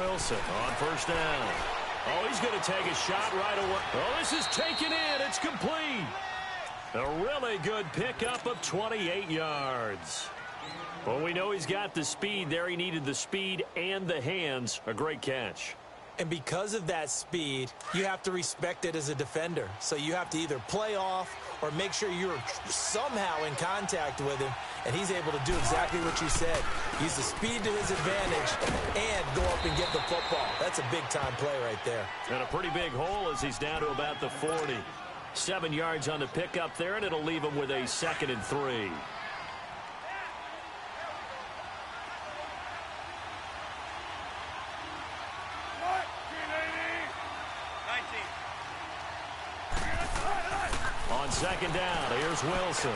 Wilson on first down. Oh, he's going to take a shot right away. Oh, this is taken in. It's complete. A really good pickup of 28 yards. Well, we know he's got the speed there. He needed the speed and the hands. A great catch. And because of that speed, you have to respect it as a defender. So you have to either play off or make sure you're somehow in contact with him, and he's able to do exactly what you said. Use the speed to his advantage and go up and get the football. That's a big-time play right there. And a pretty big hole as he's down to about the 40. 7 yards on the pickup there, and it'll leave him with a 2nd and 3. On 2nd down, here's Wilson.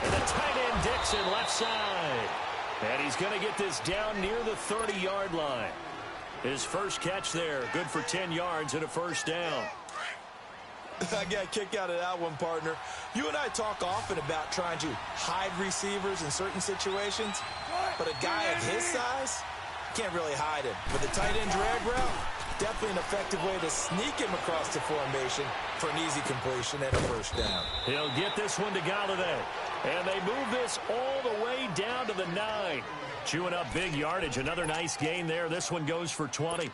And the tight end Dixon left side. And he's going to get this down near the 30-yard line. His first catch there, good for 10 yards and a first down. I got a kick out of that one, partner. You and I talk often about trying to hide receivers in certain situations, but a guy of his size can't really hide him. With a tight end drag route, definitely an effective way to sneak him across the formation for an easy completion and a first down. He'll get this one to Galladay. And they move this all the way down to the 9. Chewing up big yardage. Another nice gain there. This one goes for 20.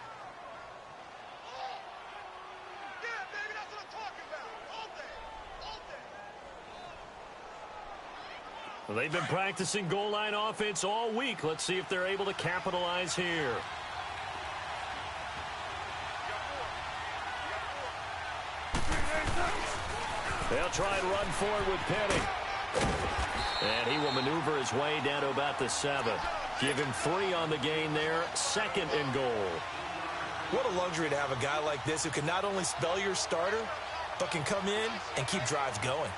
Well, they've been practicing goal line offense all week. Let's see if they're able to capitalize here. They'll try and run forward with Penny. And he will maneuver his way down to about the 7. Give him 3 on the gain there. 2nd and goal. What a luxury to have a guy like this who can not only spell your starter, but can come in and keep drives going.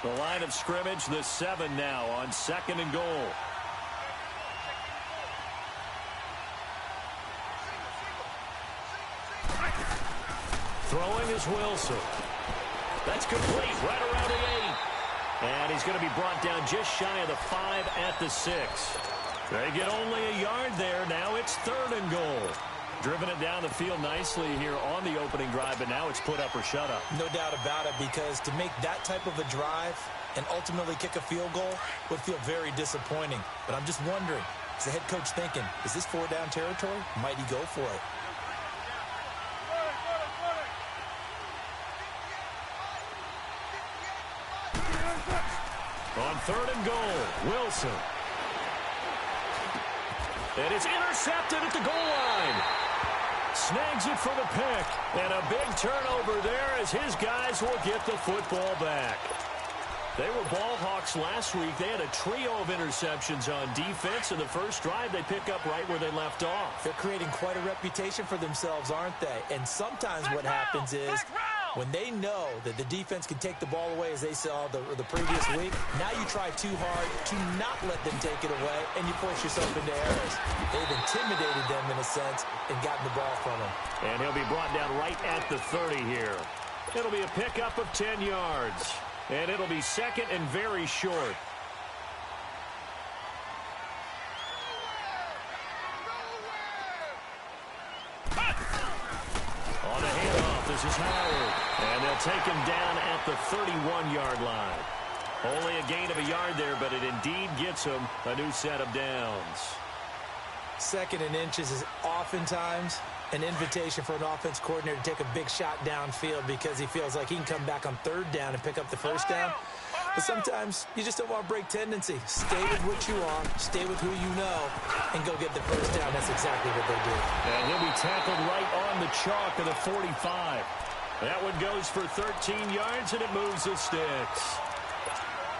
The line of scrimmage, the 7 now on 2nd and goal. Throwing is Wilson. That's complete right around the 8. And he's going to be brought down just shy of the 5 at the 6. They get only a yard there. Now it's 3rd and goal. Driven it down the field nicely here on the opening drive, but now it's put up or shut up. No doubt about it, because to make that type of a drive and ultimately kick a field goal would feel very disappointing. But I'm just wondering, is the head coach thinking, is this 4-down territory? Might he go for it? On 3rd and goal, Wilson. And it's intercepted at the goal line. Snags it for the pick. And a big turnover there as his guys will get the football back. They were ball hawks last week. They had a trio of interceptions on defense. In the first drive, they pick up right where they left off. They're creating quite a reputation for themselves, aren't they? And sometimes what happens is when they know that the defense can take the ball away, as they saw the previous week, now you try too hard to not let them take it away, and you force yourself into errors. They've intimidated them in a sense and gotten the ball from them. And he'll be brought down right at the 30 here. It'll be a pickup of 10 yards. And it'll be 2nd and very short. On the handoff, this is Howard. And they'll take him down at the 31-yard line. Only a gain of a yard there, but it indeed gets him a new set of downs. 2nd and inches is oftentimes an invitation for an offense coordinator to take a big shot downfield because he feels like he can come back on 3rd down and pick up the first down. But sometimes you just don't want to break tendency. Stay with what you are, stay with who you know, and go get the first down. That's exactly what they do. And he'll be tackled right on the chalk of the 45. That one goes for 13 yards, and it moves the sticks.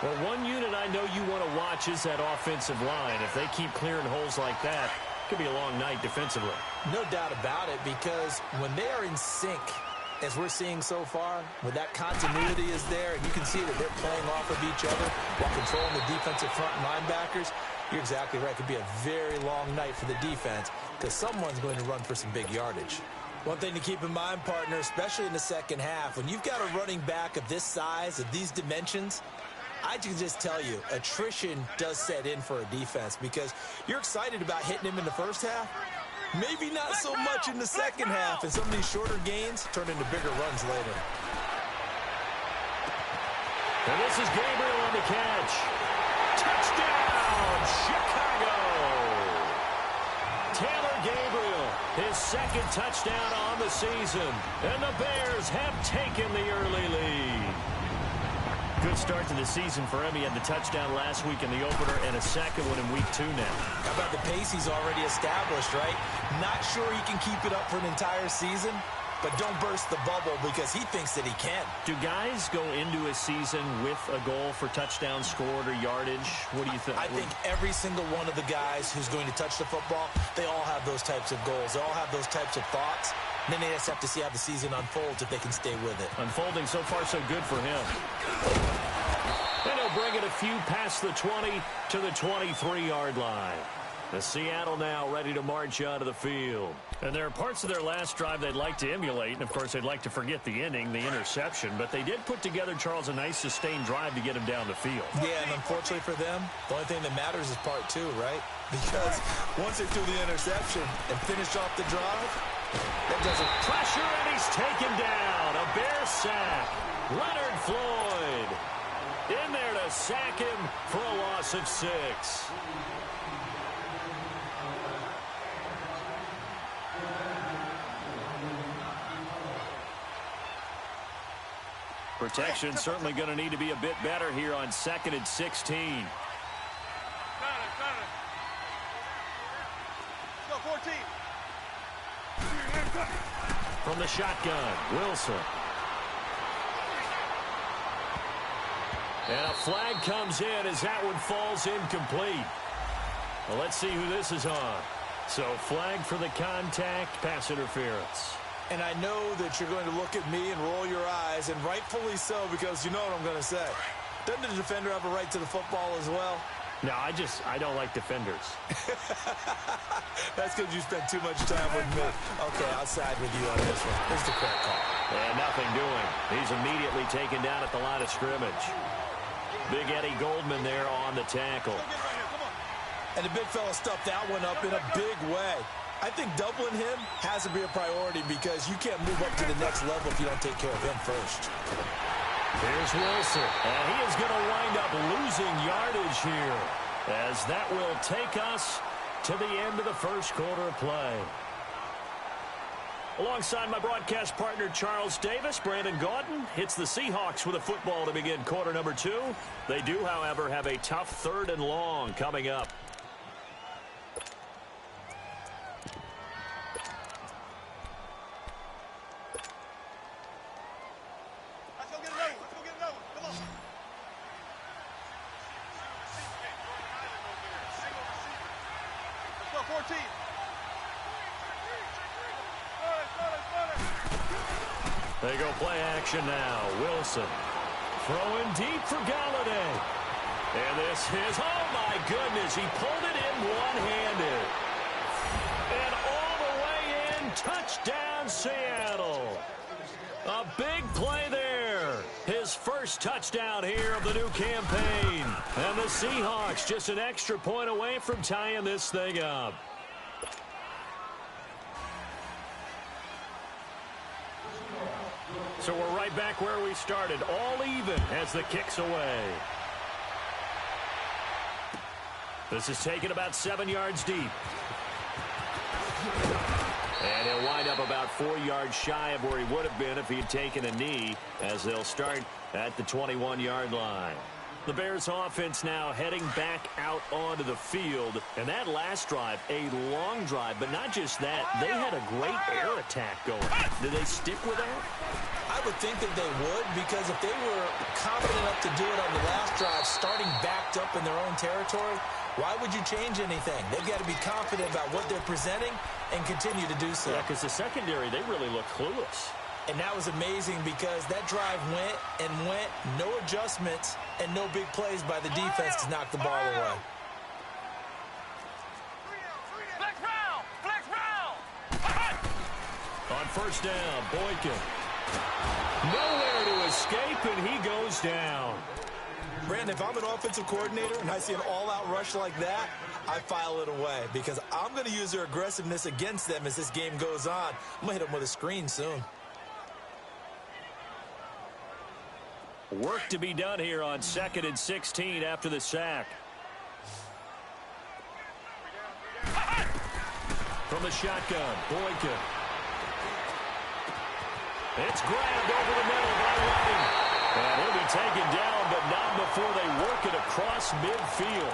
Well, one unit I know you want to watch is that offensive line. If they keep clearing holes like that, it could be a long night defensively. No doubt about it, because when they are in sync, as we're seeing so far, when that continuity is there, and you can see that they're playing off of each other while controlling the defensive front linebackers, you're exactly right. It could be a very long night for the defense because someone's going to run for some big yardage. One thing to keep in mind, partner, especially in the second half, when you've got a running back of this size, of these dimensions, I can just tell you, attrition does set in for a defense because you're excited about hitting him in the first half. Maybe not so much in the second half, and some of these shorter gains turn into bigger runs later. And this is Gabriel on the catch. Touchdown, Chicago! Taylor Gabriel, his second touchdown on the season. And the Bears have taken the early lead. Good start to the season for him. He had the touchdown last week in the opener and a second one in week 2 now. How about the pace he's already established, right? Not sure he can keep it up for an entire season, but don't burst the bubble because he thinks that he can. Do guys go into a season with a goal for touchdowns scored or yardage? What do you think? I think every single one of the guys who's going to touch the football, they all have those types of goals. They all have those types of thoughts. And then they just have to see how the season unfolds if they can stay with it. Unfolding so far so good for him. And he'll bring it a few past the 20 to the 23-yard line. The Seattle now ready to march out of the field. And there are parts of their last drive they'd like to emulate. And, of course, they'd like to forget the inning, the interception. But they did put together, Charles, a nice sustained drive to get him down the field. Yeah, and unfortunately for them, the only thing that matters is part 2, right? Because once they threw the interception and finished off the drive, that doesn't... Pressure, and he's taken down. A Bear sack. Leonard Floyd in there to sack him for a loss of 6. Protection certainly going to need to be a bit better here on 2nd and 16. Go 14. From the shotgun, Wilson. And a flag comes in as that one falls incomplete. Well, let's see who this is on. So flag for the contact, pass interference. And I know that you're going to look at me and roll your eyes, and rightfully so, because you know what I'm going to say. Doesn't the defender have a right to the football as well? No, I don't like defenders. That's because you spent too much time with me. Okay, I'll side with you on this one. Here's the correct call. And nothing doing. He's immediately taken down at the line of scrimmage. Big Eddie Goldman there on the tackle. And the big fella stuffed that one up in a big way. I think doubling him has to be a priority because you can't move up to the next level if you don't take care of him first. Here's Wilson, and he is going to wind up losing yardage here as that will take us to the end of the first quarter of play. Alongside my broadcast partner, Charles Davis, Brandon Gaudin hits the Seahawks with a football to begin quarter number 2. They do, however, have a tough 3rd and long coming up. Let's go get another one. Come on. Let's go 14. They go play action now. Wilson throwing deep for Galladay. And this is, oh my goodness, he pulled it in one-handed. And all the way in, touchdown Seattle. A big play there. His first touchdown here of the new campaign. And the Seahawks just an extra point away from tying this thing up. So we're right back where we started, all even as the kick's away. This is taken about 7 yards deep. And he'll wind up about 4 yards shy of where he would have been if he had taken a knee, as they'll start at the 21-yard line. The Bears offense now heading back out onto the field. And that last drive, a long drive, but not just that. They had a great air attack going. Did they stick with that? I would think that they would, because if they were confident enough to do it on the last drive, starting backed up in their own territory, why would you change anything? They've got to be confident about what they're presenting and continue to do so. Yeah, because the secondary, they really look clueless. And that was amazing because that drive went and went, no adjustments, and no big plays by the defense to knock the ball away. Flex round! On first down, Boykin. Nowhere to escape, and he goes down. Brandon, if I'm an offensive coordinator and I see an all-out rush like that, I file it away because I'm going to use their aggressiveness against them as this game goes on. I'm going to hit them with a screen soon. Work to be done here on 2nd and 16 after the sack. From the shotgun, Boykin. It's grabbed over the middle by White. And he'll be taken down, but not before they work it across midfield.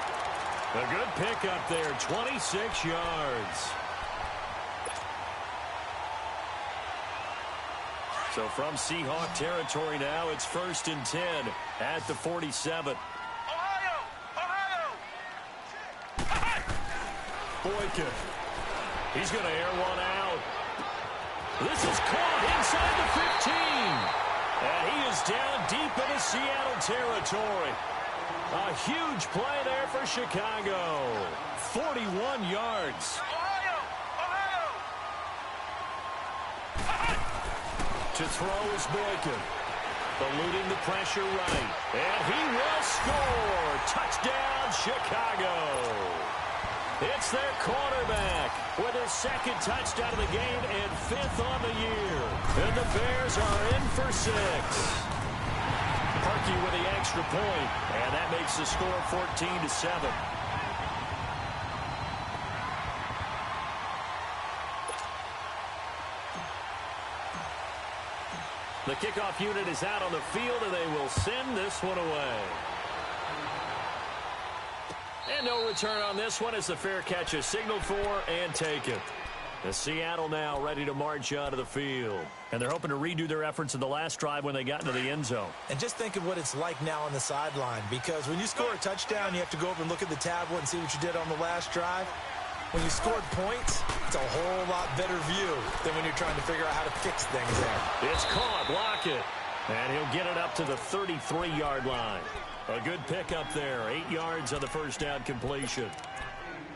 A good pickup there, 26 yards. So from Seahawk territory now, it's 1st and 10 at the 47. Ohio! Boykin. He's going to air one out. This is caught inside the 15. And he is down deep into Seattle territory. A huge play there for Chicago. 41 yards. To throw is Boykin. Eluding the pressure right. And he will score. Touchdown, Chicago. It's their quarterback with his 2nd touchdown of the game and 5th on the year. And the Bears are in for 6. Parkey with the extra point, and that makes the score 14-7. The kickoff unit is out on the field, and they will send this one away. And no return on this one as the fair catch is signaled for and taken. The Seattle now ready to march out of the field. And they're hoping to redo their efforts in the last drive when they got into the end zone. And just think of what it's like now on the sideline, because when you score a touchdown, you have to go over and look at the tablet and see what you did on the last drive. When you scored points, it's a whole lot better view than when you're trying to figure out how to fix things there. It's caught, block it. And he'll get it up to the 33-yard line. A good pickup there, 8 yards on the first down completion.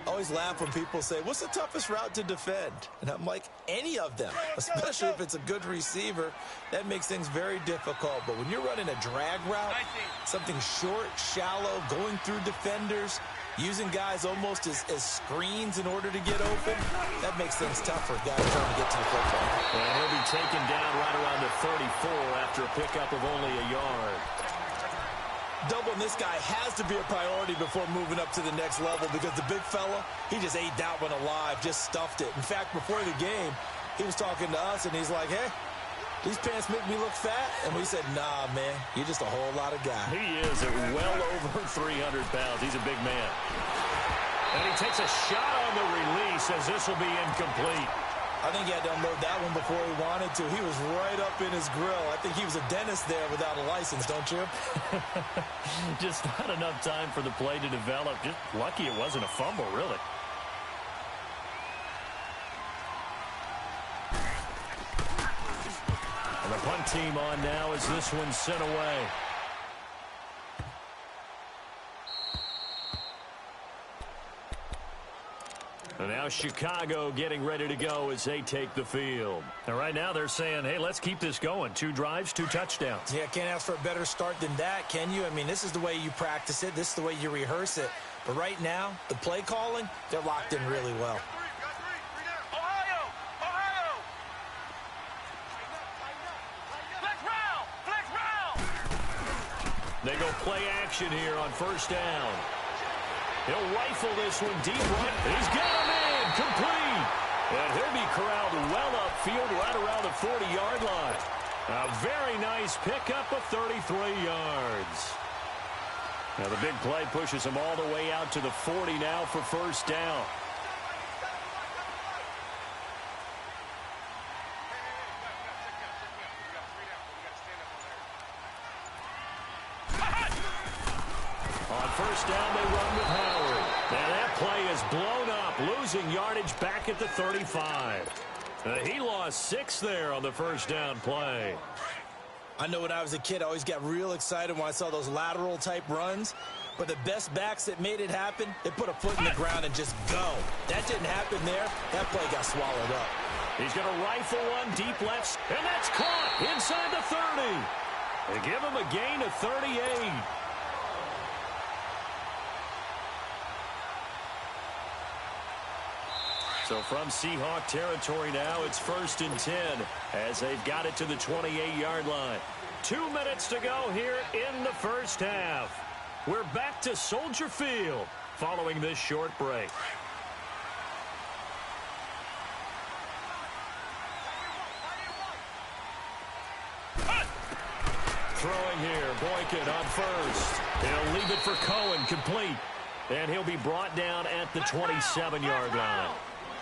I always laugh when people say, what's the toughest route to defend? And I'm like, any of them, especially if it's a good receiver. That makes things very difficult. But when you're running a drag route, something short, shallow, going through defenders, using guys almost as screens in order to get open, that makes things tough for guys trying to get to the football. And he'll be taken down right around the 34 after a pickup of only a yard. Doubling this guy has to be a priority before moving up to the next level because the big fella, he just ate that one alive, just stuffed it. In fact, before the game, he was talking to us, and he's like, hey, these pants make me look fat? And we said, nah, man, you're just a whole lot of guy. He is at well over 300 pounds. He's a big man. And he takes a shot on the release as this will be incomplete. I think he had to unload that one before he wanted to. He was right up in his grill. I think he was a dentist there without a license, don't you? Just not enough time for the play to develop. Just lucky it wasn't a fumble, really. And the punt team on now as this one's sent away. And now Chicago getting ready to go as they take the field. And right now they're saying, hey, let's keep this going. 2 drives, 2 touchdowns. Yeah, can't ask for a better start than that, can you? I mean, this is the way you practice it. This is the way you rehearse it. But right now, the play calling, they're locked in really well. They go play action here on first down. He'll rifle this one deep right. He's got him in, complete. And he'll be corralled well upfield right around the 40-yard line. A very nice pickup of 33 yards. Now the big play pushes him all the way out to the 40 now for first down. On first down, they run with Howard. And that play is blown up, losing yardage back at the 35. He lost 6 there on the first down play. I know when I was a kid, I always got real excited when I saw those lateral-type runs. But the best backs that made it happen, they put a foot in the ground and just go. That didn't happen there. That play got swallowed up. He's going to rifle one deep left, and that's caught inside the 30. They give him a gain of 38. So from Seahawk territory now, it's 1st and 10 as they've got it to the 28-yard line. 2 minutes to go here in the first half. We're back to Soldier Field following this short break. Throwing here, Boykin on first. He'll leave it for Cohen, complete. And he'll be brought down at the 27-yard line.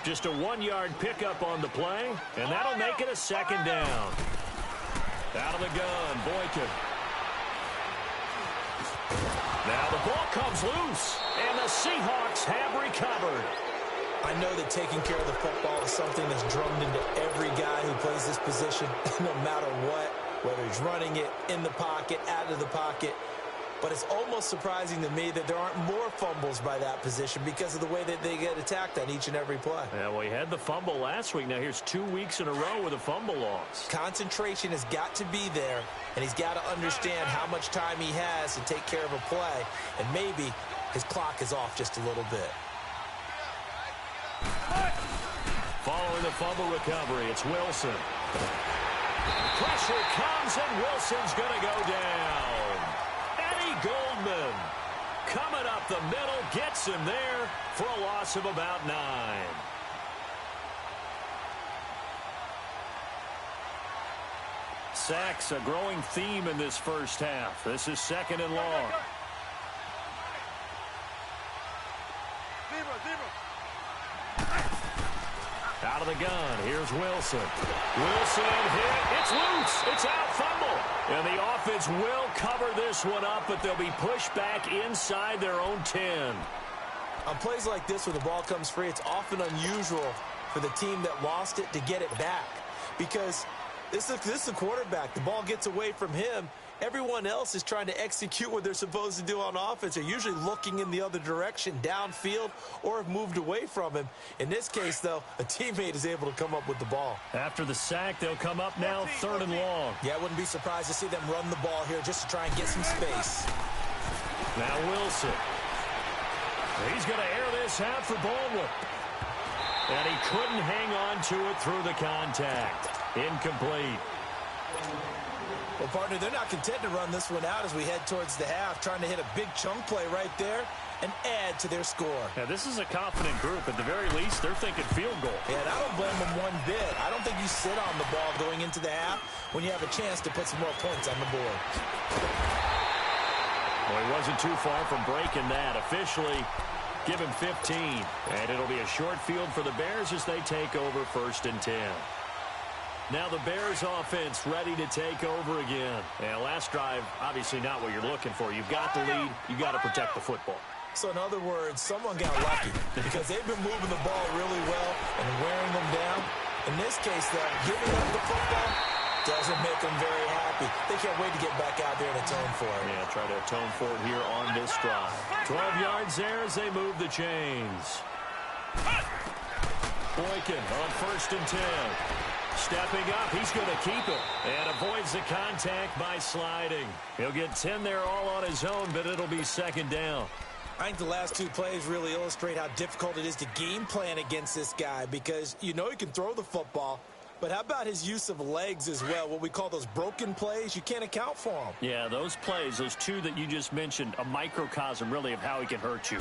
Just a 1-yard pickup on the play, and that'll make it a 2nd down. Out of the gun, Boykin. Now the ball comes loose, and the Seahawks have recovered. I know that taking care of the football is something that's drummed into every guy who plays this position, no matter what, whether he's running it, in the pocket, out of the pocket. But it's almost surprising to me that there aren't more fumbles by that position because of the way that they get attacked on each and every play. Yeah, well, he had the fumble last week. Now here's 2 weeks in a row with a fumble loss. Concentration has got to be there, and he's got to understand how much time he has to take care of a play, and maybe his clock is off just a little bit. Following the fumble recovery, it's Wilson. Pressure comes, and Wilson's going to go down. Goldman coming up the middle, gets him there for a loss of about 9. Sacks, a growing theme in this first half. This is 2nd and long. Out of the gun, here's Wilson. Wilson hit, it's loose, it's out, fumble. And the offense will cover this one up, but they'll be pushed back inside their own 10. On plays like this where the ball comes free, it's often unusual for the team that lost it to get it back. Because this is the quarterback. The ball gets away from him. Everyone else is trying to execute what they're supposed to do on offense. They're usually looking in the other direction, downfield, or have moved away from him. In this case, though, a teammate is able to come up with the ball. After the sack, they'll come up now 3rd and long. Yeah, I wouldn't be surprised to see them run the ball here just to try and get some space. Now Wilson. He's going to air this out for Baldwin. And he couldn't hang on to it through the contact. Incomplete. Well, partner, they're not content to run this one out as we head towards the half, trying to hit a big chunk play right there and add to their score. Yeah, this is a confident group. At the very least, they're thinking field goal. Yeah, and I don't blame them one bit. I don't think you sit on the ball going into the half when you have a chance to put some more points on the board. Well, he wasn't too far from breaking that. Officially, give him 15. And it'll be a short field for the Bears as they take over 1st and 10. Now the Bears offense ready to take over again. And last drive, obviously not what you're looking for. You've got the lead. You've got to protect the football. So in other words, someone got lucky because they've been moving the ball really well and wearing them down. In this case, though, giving up the football doesn't make them very happy. They can't wait to get back out there and atone for it. Yeah, try to atone for it here on this drive. 12 yards there as they move the chains. Boykin on 1st and 10. Stepping up, he's going to keep it and avoids the contact by sliding. He'll get 10 there all on his own, but it'll be 2nd down. I think the last 2 plays really illustrate how difficult it is to game plan against this guy because you know he can throw the football, but how about his use of legs as well? What we call those broken plays, you can't account for them. Yeah, those plays, those 2 that you just mentioned, a microcosm really of how he can hurt you.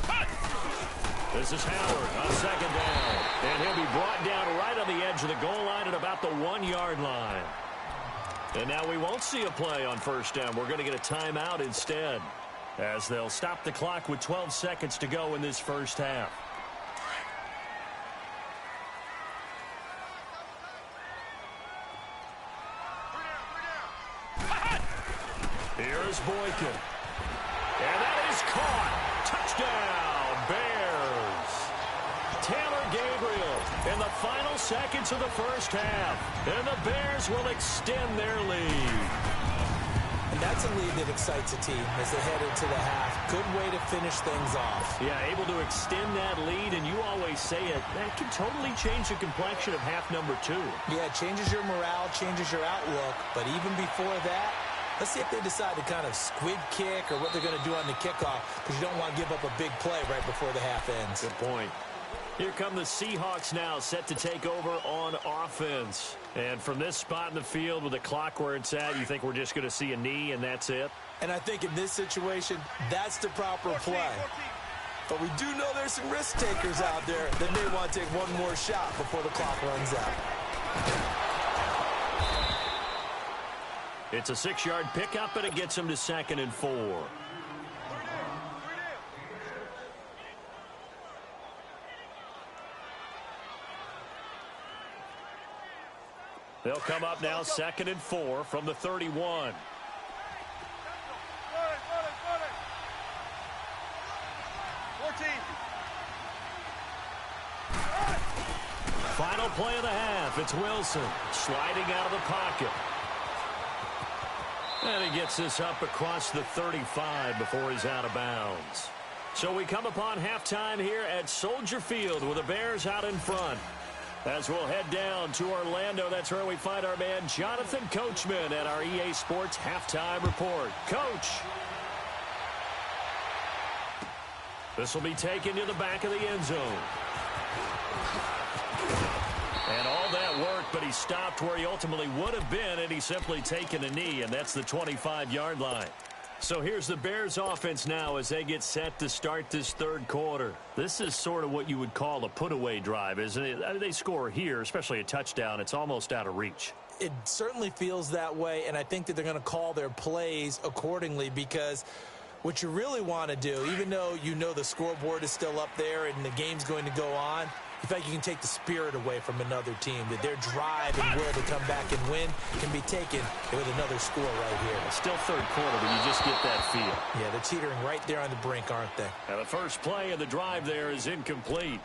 This is Howard on 2nd down. And he'll be brought down right on the edge of the goal line at about the 1-yard line. And now we won't see a play on 1st down. We're going to get a timeout instead, as they'll stop the clock with 12 seconds to go in this first half. Here is Boykin. And that is caught. Touchdown, Bears. Taylor Gabriel in the final seconds of the first half. And the Bears will extend their lead. And that's a lead that excites a team as they head into the half. Good way to finish things off. Yeah, able to extend that lead, and you always say it, that can totally change the complexion of half number 2. Yeah, it changes your morale, changes your outlook. But even before that, let's see if they decide to kind of squid kick or what they're going to do on the kickoff because you don't want to give up a big play right before the half ends. Good point. Here come the Seahawks now, set to take over on offense. And from this spot in the field with the clock where it's at, you think we're just going to see a knee and that's it? And I think in this situation, that's the proper play. But we do know there's some risk takers out there that may want to take one more shot before the clock runs out. It's a 6-yard pickup, and it gets him to 2nd and 4. They'll come up now 2nd and 4 from the 31. Final play of the half. It's Wilson sliding out of the pocket. And he gets this up across the 35 before he's out of bounds. So we come upon halftime here at Soldier Field with the Bears out in front. As we'll head down to Orlando, that's where we find our man Jonathan Coachman at our EA Sports Halftime Report. Coach. This will be taken to the back of the end zone. And all that work, but he stopped where he ultimately would have been, and he's simply taken a knee, and that's the 25-yard line. So here's the Bears offense now as they get set to start this third quarter. This is sort of what you would call a put-away drive, isn't it? I mean, they score here, especially a touchdown. It's almost out of reach. It certainly feels that way, and I think that they're going to call their plays accordingly because what you really want to do, even though you know the scoreboard is still up there and the game's going to go on, in fact, you can take the spirit away from another team, that their drive and will to come back and win can be taken with another score right here. It's still third quarter, but you just get that feel. Yeah, they're teetering right there on the brink, aren't they? Now the first play of the drive there is incomplete.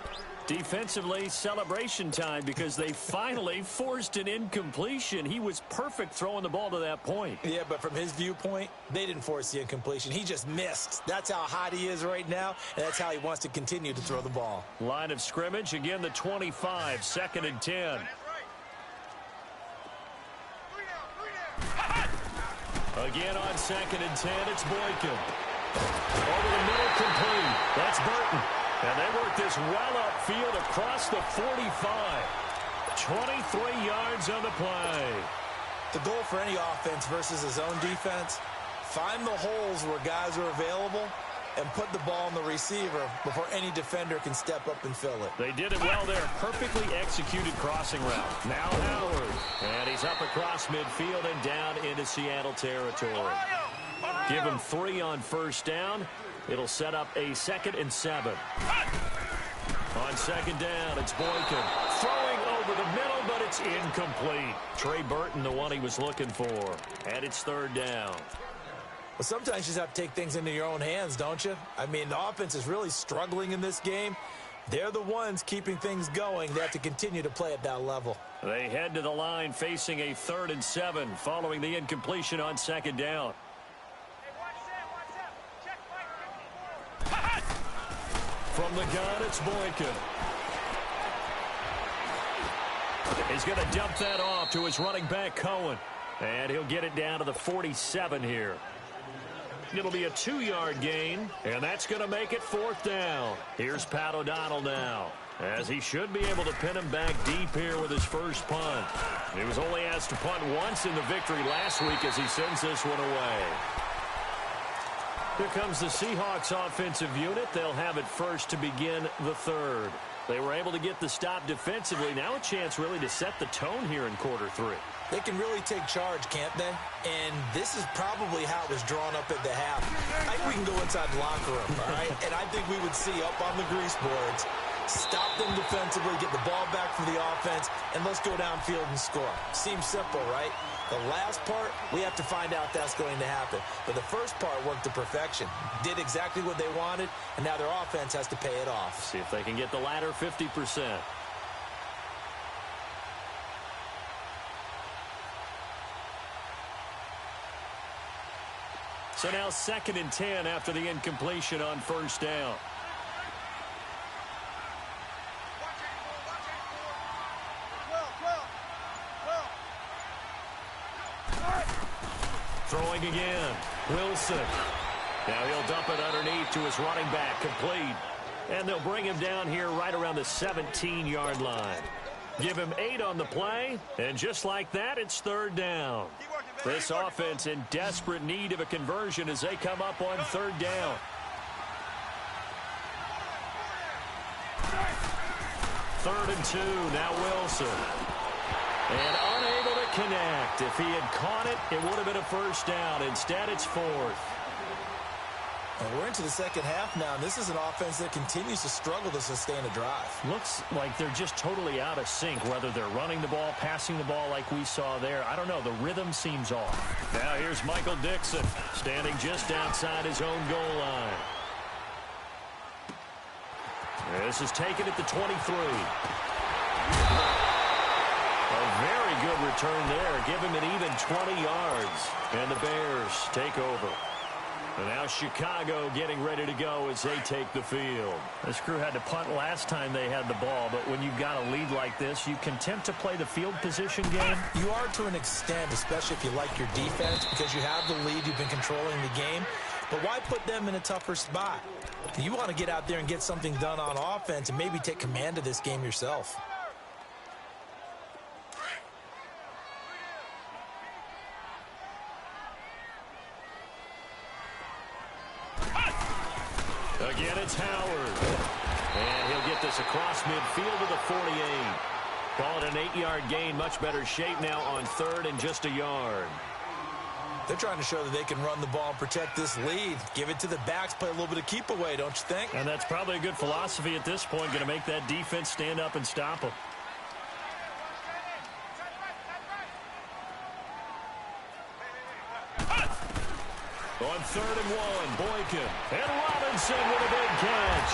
Defensively, celebration time because they finally forced an incompletion. He was perfect throwing the ball to that point. Yeah, but from his viewpoint, they didn't force the incompletion. He just missed. That's how hot he is right now, and that's how he wants to continue to throw the ball. Line of scrimmage, again the 25, 2nd and 10. Again on 2nd and 10, it's Boykin. Over the middle, complete. That's Burton. And they work this well upfield across the 45. 23 yards on the play. The goal for any offense versus his own defense, find the holes where guys are available and put the ball on the receiver before any defender can step up and fill it. They did it well there. Perfectly executed crossing route. Now Howard. And he's up across midfield and down into Seattle territory. Give him 3 on first down. It'll set up a 2nd and 7. On 2nd down, it's Boykin. Throwing over the middle, but it's incomplete. Trey Burton, the one he was looking for. And it's 3rd down. Well, sometimes you just have to take things into your own hands, don't you? I mean, the offense is really struggling in this game. They're the ones keeping things going. They have to continue to play at that level. They head to the line facing a 3rd and 7 following the incompletion on 2nd down. From the gun, it's Boykin. He's going to dump that off to his running back, Cohen. And he'll get it down to the 47 here. It'll be a 2-yard gain, and that's going to make it 4th down. Here's Pat O'Donnell now, as he should be able to pin him back deep here with his first punt. He was only asked to punt once in the victory last week as he sends this one away. Here comes the Seahawks offensive unit. They'll have it first to begin the third. They were able to get the stop defensively. Now a chance really to set the tone here in quarter 3. They can really take charge, can't they? And this is probably how it was drawn up at the half. I think we can go inside the locker room, all right? And I think we would see up on the grease boards, stop them defensively, get the ball back for the offense, and let's go downfield and score. Seems simple, right? The last part, we have to find out that's going to happen. But the first part worked to perfection. Did exactly what they wanted, and now their offense has to pay it off. See if they can get the latter 50%. So now 2nd and 10 after the incompletion on first down. Throwing again. Wilson. Now he'll dump it underneath to his running back. Complete. And they'll bring him down here right around the 17-yard line. Give him 8 on the play, and just like that, it's third down. This offense in desperate need of a conversion as they come up on third down. Third and 2, now Wilson. And unable to connect. If he had caught it, it would have been a first down. Instead, it's fourth. And we're into the second half now, and this is an offense that continues to struggle to sustain a drive. Looks like they're just totally out of sync, whether they're running the ball, passing the ball like we saw there. I don't know. The rhythm seems off. Now here's Michael Dixon, standing just outside his own goal line. This is taken at the 23. A very good return there. Give him an even 20 yards. And the Bears take over. And now Chicago getting ready to go as they take the field. This crew had to punt last time they had the ball, but when you've got a lead like this, you can attempt to play the field position game. You are to an extent, especially if you like your defense, because you have the lead, you've been controlling the game. But why put them in a tougher spot? You want to get out there and get something done on offense and maybe take command of this game yourself. Again, it's Howard. And he'll get this across midfield to the 48. Call it an 8-yard gain. Much better shape now on third and just a yard. They're trying to show that they can run the ball and protect this lead. Give it to the backs, play a little bit of keep away, don't you think? And that's probably a good philosophy at this point. Going to make that defense stand up and stop them. On third and 1, Boykin. And Robinson with a big catch.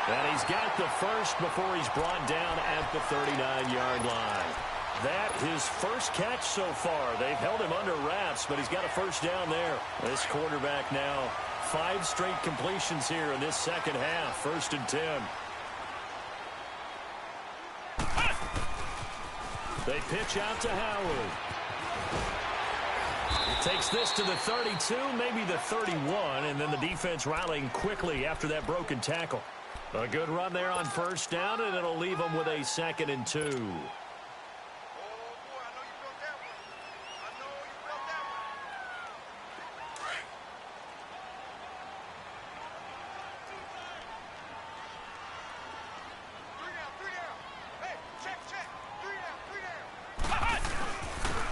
And he's got the first before he's brought down at the 39-yard line. That his first catch so far. They've held him under wraps, but he's got a first down there. This quarterback now 5 straight completions here in this second half. First and 10. They pitch out to Howard. Takes this to the 32, maybe the 31, and then the defense rallying quickly after that broken tackle. A good run there on first down, and it'll leave them with a 2nd and 2.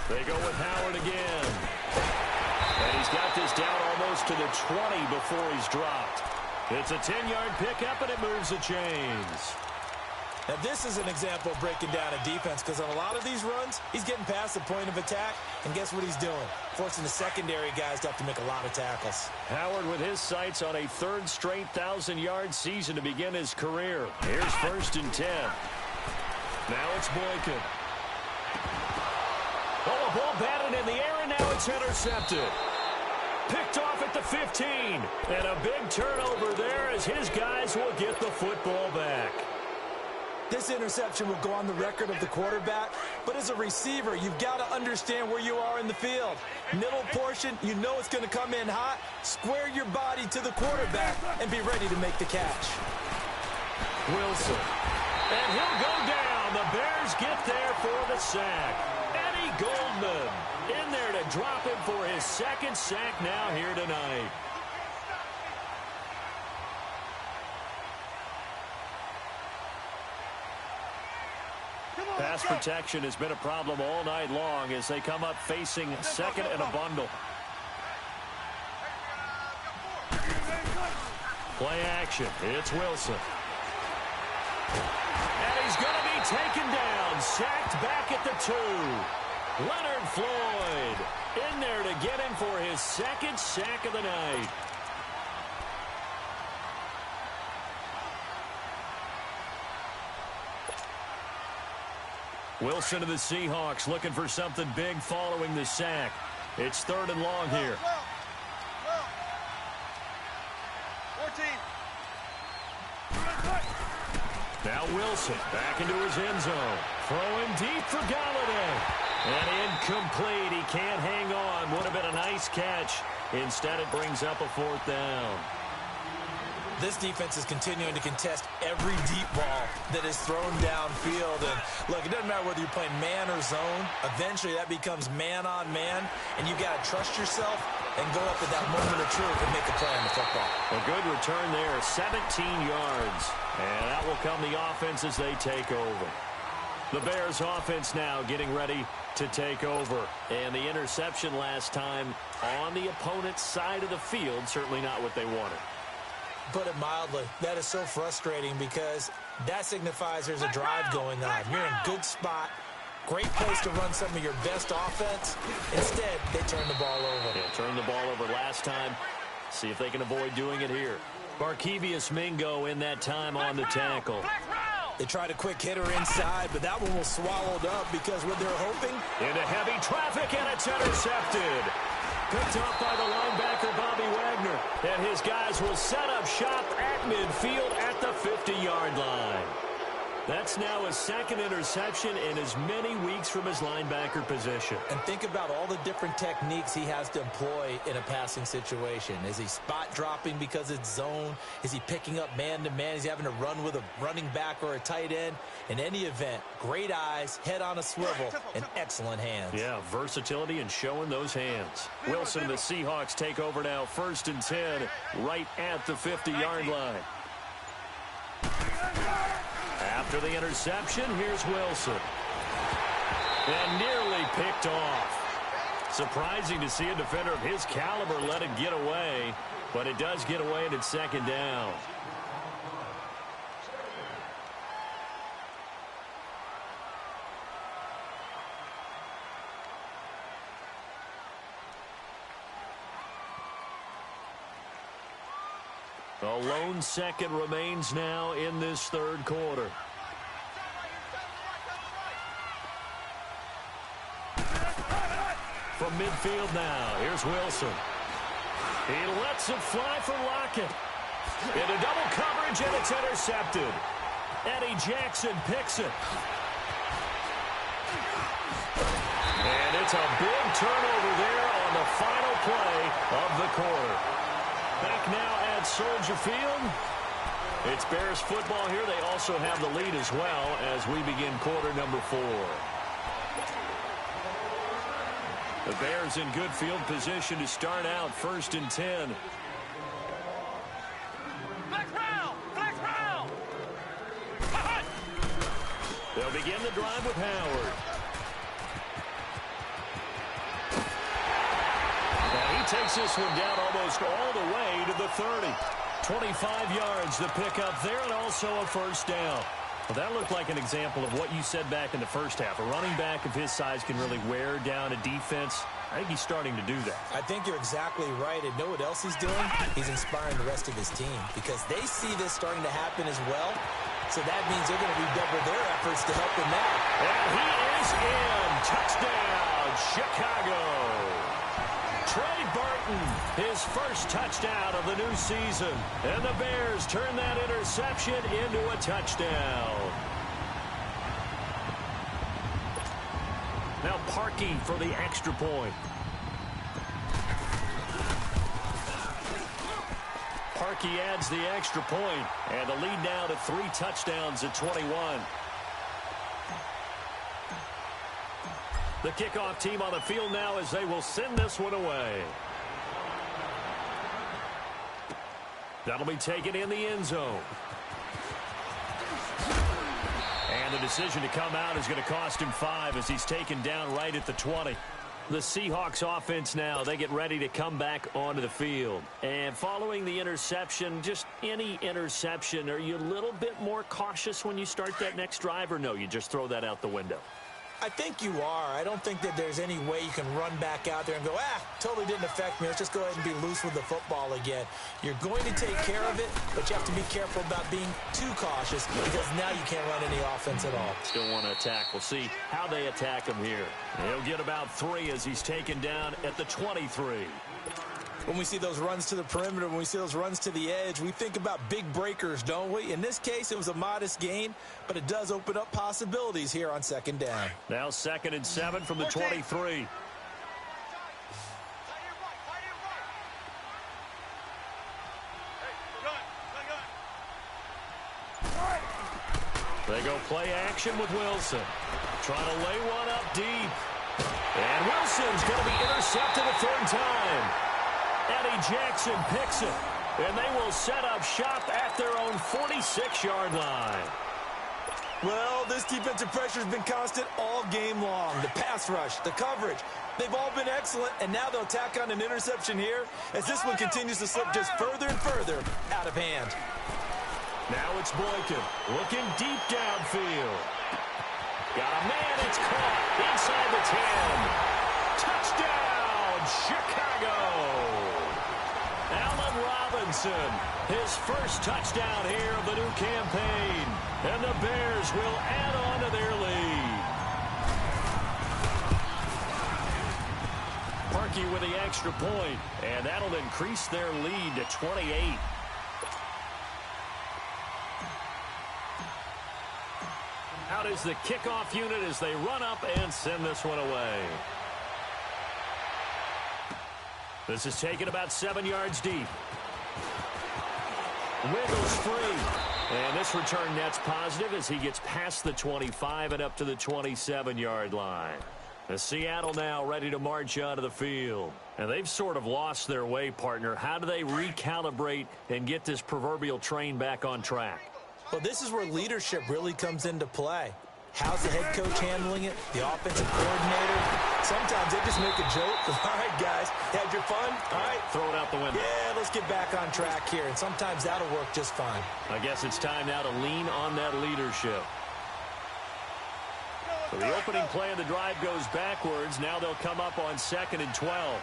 They go with Howard again. And he's got this down almost to the 20 before he's dropped. It's a 10-yard pickup, and it moves the chains. Now, this is an example of breaking down a defense, because on a lot of these runs, he's getting past the point of attack, and guess what he's doing? Forcing the secondary guys to have to make a lot of tackles. Howard with his sights on a third straight 1,000-yard season to begin his career. Here's first and 10. Now it's Boykin. Oh, a ball batted in the air, and now it's intercepted. Picked off at the 15. And a big turnover there as his guys will get the football back. This interception will go on the record of the quarterback, but as a receiver, you've got to understand where you are in the field. Middle portion, you know it's going to come in hot. Square your body to the quarterback and be ready to make the catch. Wilson. And he'll go down. The Bears get there for the sack. Eddie Goldman in there to drop him for his 2nd sack now here tonight. Pass protection has been a problem all night long as they come up facing 2nd and a bundle. Play action. It's Wilson. And he's going to be taken down. Sacked back at the 2. Leonard Floyd in there to get him for his 2nd sack of the night. Wilson to the Seahawks looking for something big following the sack. It's 3rd and long here. 14. Now Wilson back into his end zone. Throwing deep for Galladay. And incomplete. He can't hang on. Would have been a nice catch. Instead, it brings up a 4th down. This defense is continuing to contest every deep ball that is thrown downfield. And look, it doesn't matter whether you're playing man or zone. Eventually, that becomes man on man, and you've got to trust yourself and go up at that moment of truth and make a play on the football. A good return there, 17 yards. And that will come the offense as they take over. The Bears offense now getting ready to take over. And the interception last time on the opponent's side of the field, certainly not what they wanted. Put it mildly, that is so frustrating because that signifies there's a drive going on. You're in a good spot, great place to run some of your best offense. Instead, they turn the ball over. Yeah, turned the ball over last time. See if they can avoid doing it here. Barkevious Mingo in that time on the tackle. They tried a quick hitter inside, but that one was swallowed up because what they're hoping. Into heavy traffic, and it's intercepted. Picked up by the linebacker, Bobby Wagner. And his guys will set up shop at midfield at the 50-yard line. That's now his second interception in as many weeks from his linebacker position. And think about all the different techniques he has to employ in a passing situation. Is he spot dropping because it's zone? Is he picking up man-to-man? Is he having to run with a running back or a tight end? In any event, great eyes, head on a swivel, and excellent hands. Yeah, versatility and showing those hands. Wilson and the Seahawks take over now, 1st and 10, right at the 50-yard line. After the interception, here's Wilson. And nearly picked off. Surprising to see a defender of his caliber let it get away, but it does get away and it's 2nd down. A lone second remains now in this 3rd quarter. From midfield now, here's Wilson. He lets it fly for Lockett. Into double coverage, and it's intercepted. Eddie Jackson picks it. And it's a big turnover there on the final play of the quarter. Back now at Soldier Field. It's Bears football here. They also have the lead as well as we begin quarter number 4. The Bears in good field position to start out, 1st and 10. They'll begin the drive with Howard. And he takes this one down almost all the way to the 30. 25 yards to pick up there, and also a 1st down. Well, that looked like an example of what you said back in the first half. A running back of his size can really wear down a defense. I think he's starting to do that. I think you're exactly right. And know what else he's doing? He's inspiring the rest of his team because they see this starting to happen as well. So that means they're going to redouble their efforts to help him out. And he is in. Touchdown, Chicago. Trey Burton, his first touchdown of the new season. And the Bears turn that interception into a touchdown. Now Parkey for the extra point. Parkey adds the extra point, and the lead now to 3 touchdowns at 21. The kickoff team on the field now as they will send this one away. That'll be taken in the end zone. And the decision to come out is going to cost him 5 as he's taken down right at the 20. The Seahawks offense now, they get ready to come back onto the field. And following the interception, just any interception, are you a little bit more cautious when you start that next drive, or no, you just throw that out the window? I think you are. I don't think that there's any way you can run back out there and go, totally didn't affect me. Let's just go ahead and be loose with the football again. You're going to take care of it, but you have to be careful about being too cautious because now you can't run any offense at all. Still want to attack. We'll see how they attack him here. He'll get about 3 as he's taken down at the 23. When we see those runs to the perimeter, when we see those runs to the edge, we think about big breakers, don't we? In this case, it was a modest gain, but it does open up possibilities here on 2nd down. Now 2nd and 7 from the 23. They go play action with Wilson. Trying to lay one up deep. And Wilson's going to be intercepted a third time. Eddie Jackson picks it. And they will set up shop at their own 46-yard line. Well, this defensive pressure has been constant all game long. The pass rush, the coverage, they've all been excellent, and now they'll tack on an interception here as this one continues to slip just further and further out of hand. Now it's Boykin looking deep downfield. Got a man, it's caught inside the 10. Touchdown, Chicago! Allen Robinson, his first touchdown here of the new campaign. And the Bears will add on to their lead. Parkey with the extra point, and that'll increase their lead to 28. Out is the kickoff unit as they run up and send this one away. This is taken about 7 yards deep. Wiggles free. And this return net's positive as he gets past the 25 and up to the 27-yard line. The Seattle now ready to march onto the field. And they've sort of lost their way, partner. How do they recalibrate and get this proverbial train back on track? Well, this is where leadership really comes into play. How's the head coach handling it? The offensive coordinator? Sometimes they just make a joke. All right, guys, had your fun? All right. Throw it out the window. Yeah, let's get back on track here. And sometimes that'll work just fine. I guess it's time now to lean on that leadership. So the opening play of the drive goes backwards. Now they'll come up on 2nd and 12.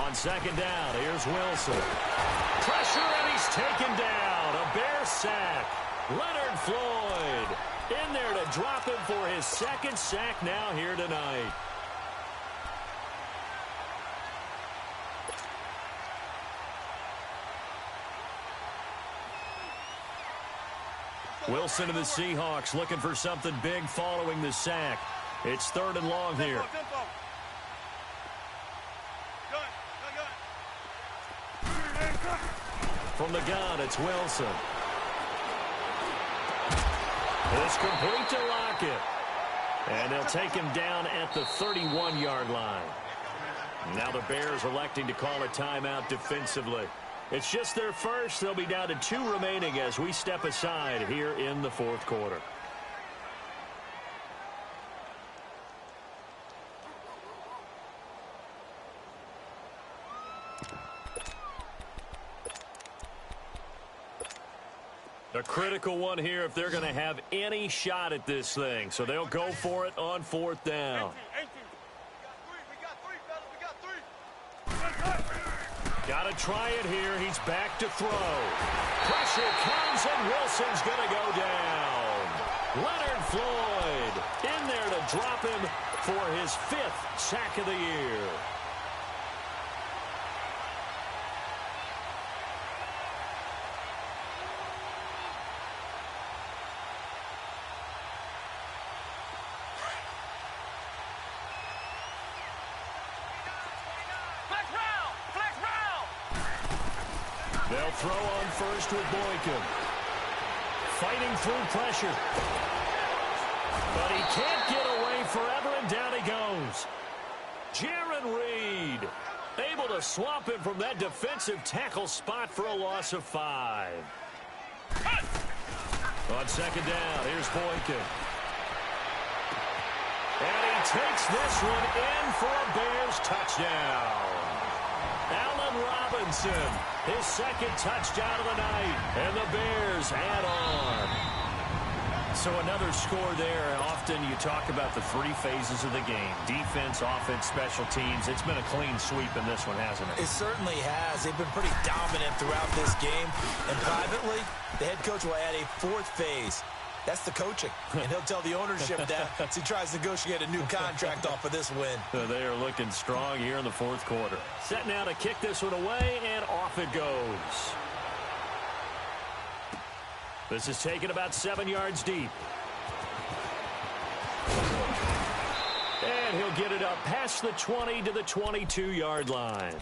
On 2nd down, here's Wilson. Pressure, and he's taken down. A Bear sack. Leonard Floyd in there to drop him for his 2nd sack now here tonight. Wilson and the Seahawks looking for something big following the sack. It's 3rd and long here. From the gun, it's Wilson. It's complete to Lockett. And they'll take him down at the 31-yard line. Now the Bears electing to call a timeout defensively. It's just their first. They'll be down to 2 remaining as we step aside here in the 4th quarter. A critical one here if they're going to have any shot at this thing. So they'll go for it on 4th down. Got to try it here. He's back to throw. Pressure comes, and Wilson's going to go down. Leonard Floyd in there to drop him for his 5th sack of the year. They'll throw on first with Boykin. Fighting through pressure. But he can't get away forever, and down he goes. Jaron Reed able to swamp him from that defensive tackle spot for a loss of 5. On 2nd down, here's Boykin. And he takes this one in for a Bears touchdown. Allen Robinson, his 2nd touchdown of the night, and the Bears add on. So another score there. Often you talk about the 3 phases of the game: defense, offense, special teams. It's been a clean sweep in this one, hasn't it? It certainly has. They've been pretty dominant throughout this game. And privately, the head coach will add a 4th phase. That's the coaching. And he'll tell the ownership that as he tries to negotiate a new contract off of this win. They are looking strong here in the 4th quarter. Set now to kick this one away, and off it goes. This is taken about 7 yards deep. And he'll get it up past the 20 to the 22-yard line.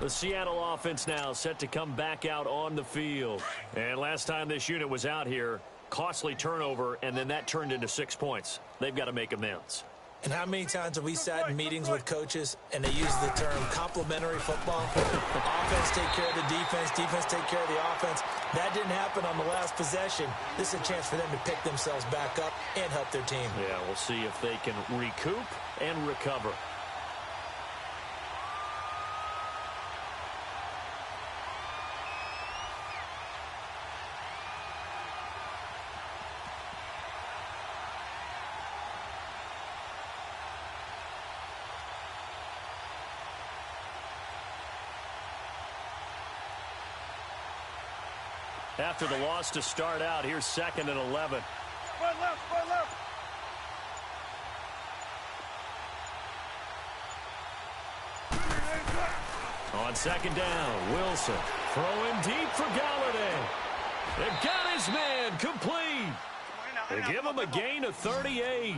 The Seattle offense now set to come back out on the field. And last time this unit was out here, costly turnover, and then that turned into 6 points. They've got to make amends. And how many times have we sat in meetings with coaches and they use the term complementary football? Offense take care of the defense, defense take care of the offense. That didn't happen on the last possession. This is a chance for them to pick themselves back up and help their team. Yeah, we'll see if they can recoup and recover. After the loss to start out, here's 2nd and 11. One left, one left. On 2nd down, Wilson throwing deep for Galladay. They've got his man complete. They give him a gain of 38.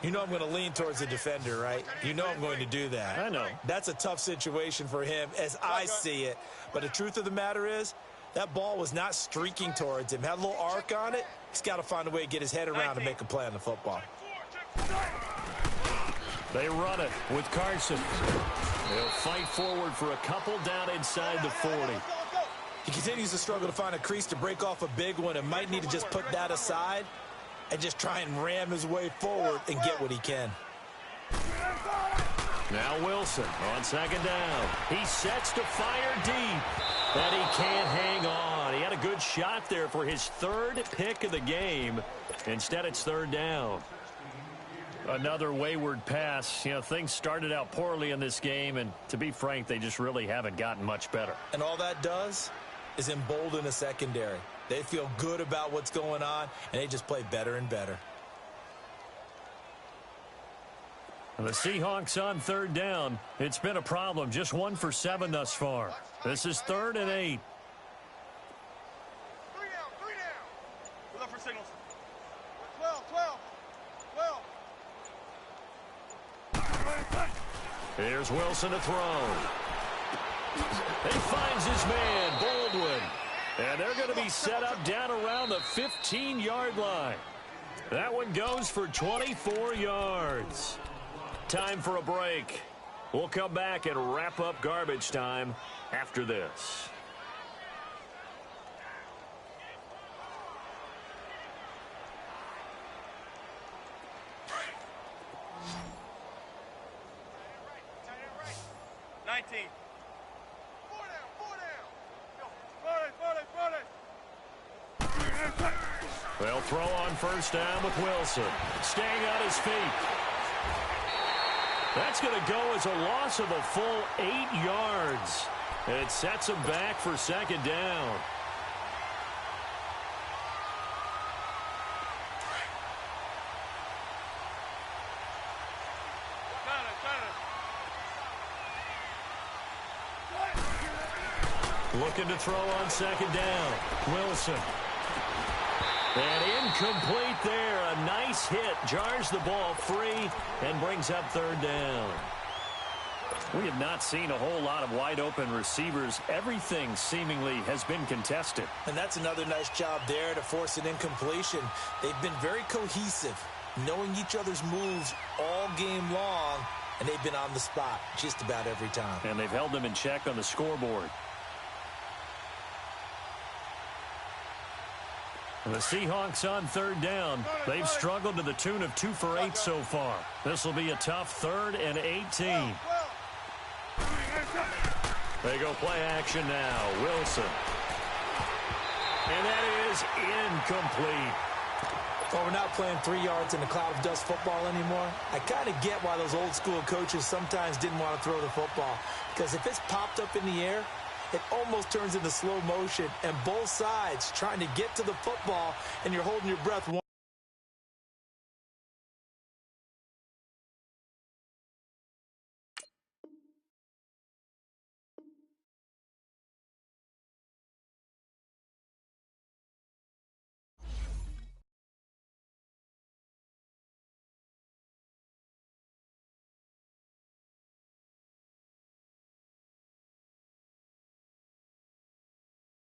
You know I'm going to lean towards the defender, right? You know I'm going to do that. I know. That's a tough situation for him as I see it. But the truth of the matter is, that ball was not streaking towards him. Had a little arc on it. He's got to find a way to get his head around and make a play on the football. They run it with Carson. They'll fight forward for a couple down inside the 40. He continues to struggle to find a crease to break off a big one and might need to just put that aside and just try and ram his way forward and get what he can. Now Wilson on 2nd down. He sets to fire deep, but he can't hang on. He had a good shot there for his 3rd pick of the game. Instead, it's 3rd down. Another wayward pass. You know, things started out poorly in this game, and to be frank, they just really haven't gotten much better. And all that does is embolden the secondary. They feel good about what's going on, and they just play better and better. And the Seahawks on 3rd down. It's been a problem. Just 1 for 7 thus far. This is 3rd and 8. 3 down, 3 down. We're up for signals. 12, 12, 12. Here's Wilson to throw. He finds his man, Baldwin. And they're going to be set up down around the 15-yard line. That one goes for 24 yards. Time for a break. We'll come back and wrap up garbage time after this. They'll throw on 1st down with Wilson. Staying on his feet. That's going to go as a loss of a full 8 yards. It sets him back for 2nd down. Looking to throw on 2nd down. Wilson. And incomplete there. A nice hit. Jars the ball free and brings up 3rd down. We have not seen a whole lot of wide open receivers. Everything seemingly has been contested. And that's another nice job there to force an incompletion. They've been very cohesive, knowing each other's moves all game long, and they've been on the spot just about every time. And they've held them in check on the scoreboard. And the Seahawks on 3rd down. They've struggled to the tune of 2 for 8 so far. This will be a tough 3rd and 18. They go play action now. Wilson. And that is incomplete. Well, we're not playing 3 yards in a cloud of dust football anymore. I kind of get why those old school coaches sometimes didn't want to throw the football. Because if it's popped up in the air, it almost turns into slow motion, and both sides trying to get to the football, and you're holding your breath.